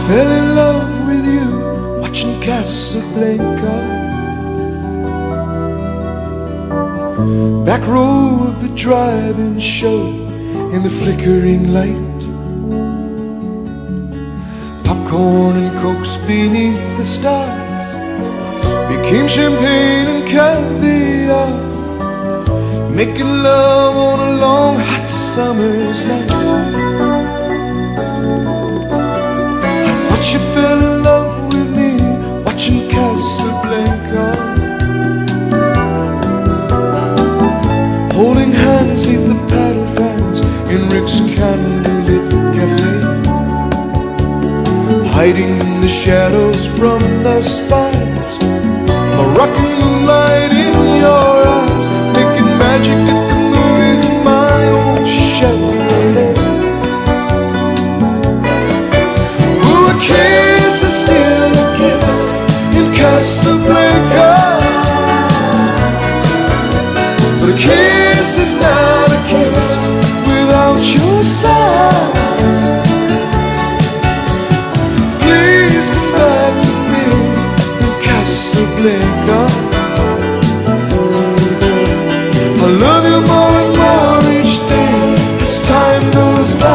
fell in love with you watching Casablanca. Back row of the drive-in show in the flickering light. Popcorn and cokes beneath the stars became champagne and caviar, making love on a long hot summer's night. I thought you fell in love with me watching Casablanca, holding hands neath the paddle fans in Rick's candlelit cafe, hiding in the shadows from the spies, Moroccan moonlight in your eyes, making magic at the movies in my own Chevrolet. Ooh, a kiss is still a kiss in Casablanca, but a kiss is not a kiss without your side. Please come back to me in Casablanca. I love you more and more each day as time goes by.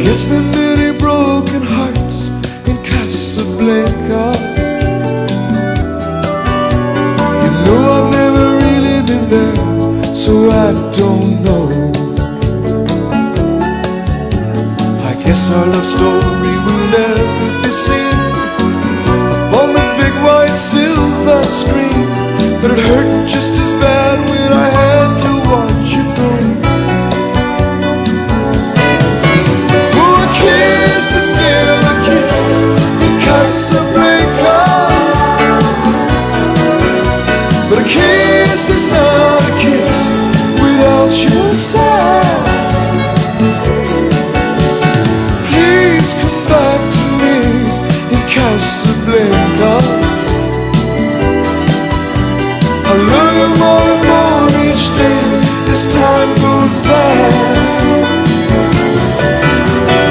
Guess there are many broken hearts in Casablanca. You know I've never really been there, so I don't know. I guess our love story will never be seen upon the big white silver screen, but it hurt just as bad when I had to watch you go. Casablanca, but a kiss is not a kiss without your side. Please come back to me in Casablanca. I love you more.